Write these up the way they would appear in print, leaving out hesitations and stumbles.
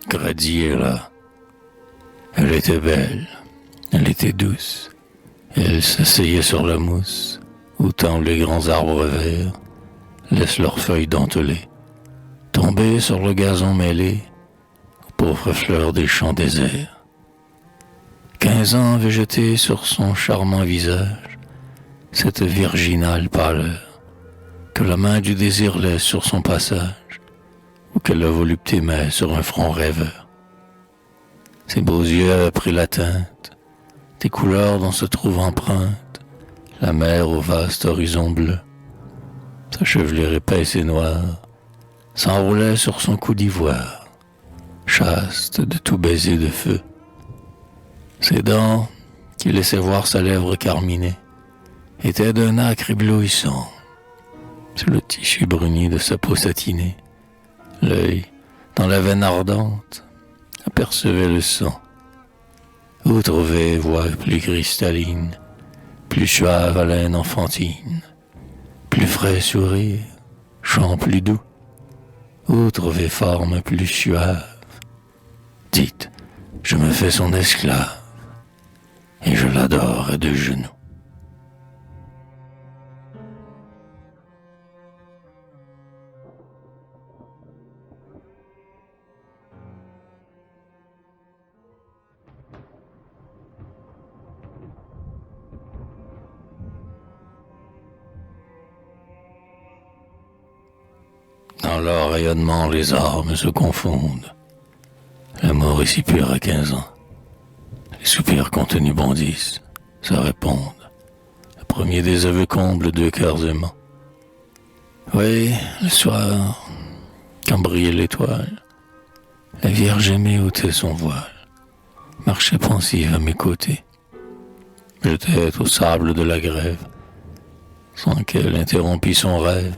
gradillée là. Elle était belle, elle était douce. Elle s'asseyait sur la mousse, où tant les grands arbres verts laissent leurs feuilles dentelées tomber sur le gazon mêlé aux pauvres fleurs des champs déserts. 15 ans végétaient sur son charmant visage cette virginale pâleur que la main du désir laisse sur son passage ou que la volupté met sur un front rêveur. Ses beaux yeux avaient pris la teinte des couleurs dont se trouve empreinte la mer au vaste horizon bleu. Sa chevelure épaisse et noire s'enroulait sur son cou d'ivoire, chaste de tout baiser de feu. Ses dents, qui laissaient voir sa lèvre carminée, étaient d'un acre éblouissant. Sur le tissu bruni de sa peau satinée, l'œil, dans la veine ardente, apercevait le sang. Où trouver voix plus cristalline, plus suave haleine enfantine, plus frais sourire, chant plus doux? Où trouver forme plus suave? Dites, je me fais son esclave, et je l'adore de genoux. Dans leur rayonnement, les armes se confondent. L'amour est si pur à 15 ans. Les soupirs contenus bondissent, se répondent. Le premier des aveux comble 2 cœurs aimants. Oui, le soir, quand brillait l'étoile, la Vierge aimée ôtait son voile, marchait pensive à mes côtés, jetait au sable de la grève, sans qu'elle interrompît son rêve,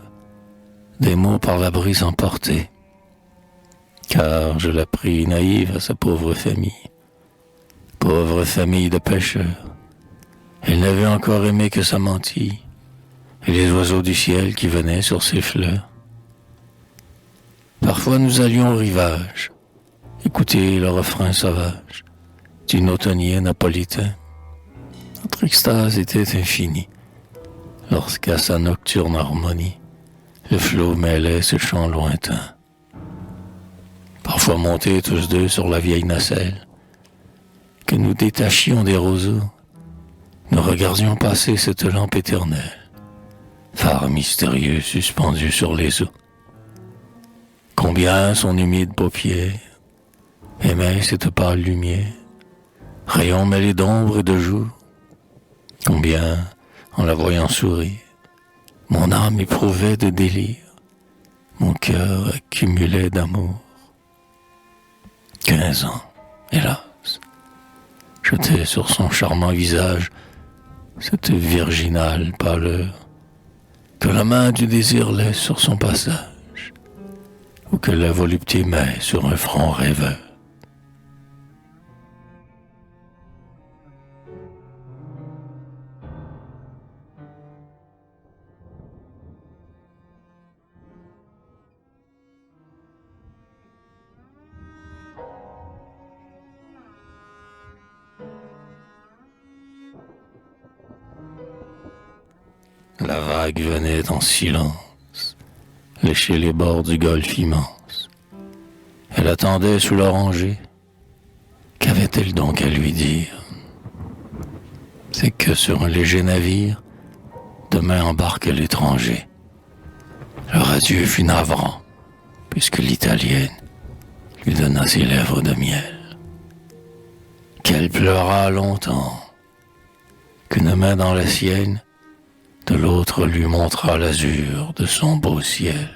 des mots par la brise emportés, car je la pris naïve à sa pauvre famille de pêcheurs. Elle n'avait encore aimé que sa mantille et les oiseaux du ciel qui venaient sur ses fleurs. Parfois nous allions au rivage, écouter le refrain sauvage d'une automnier napolitain. Notre extase était infinie, lorsqu'à sa nocturne harmonie, le flot mêlait ce chant lointain. Parfois montés tous deux sur la vieille nacelle, que nous détachions des roseaux, nous regardions passer cette lampe éternelle, phare mystérieux suspendu sur les eaux. Combien son humide paupière aimait cette pâle lumière, rayon mêlé d'ombre et de jour. Combien, en la voyant sourire, mon âme éprouvait de délire, mon cœur accumulait d'amour. 15 ans, hélas, jetait sur son charmant visage cette virginale pâleur que la main du désir laisse sur son passage ou que la volupté met sur un front rêveur. La vague venait en silence, lécher les bords du golfe immense. Elle attendait sous l'oranger. Qu'avait-elle donc à lui dire? C'est que sur un léger navire, demain embarque l'étranger. Leur adieu fut navrant, puisque l'italienne lui donna ses lèvres de miel. Qu'elle pleura longtemps, qu'une main dans la sienne, de l'autre lui montra l'azur de son beau ciel.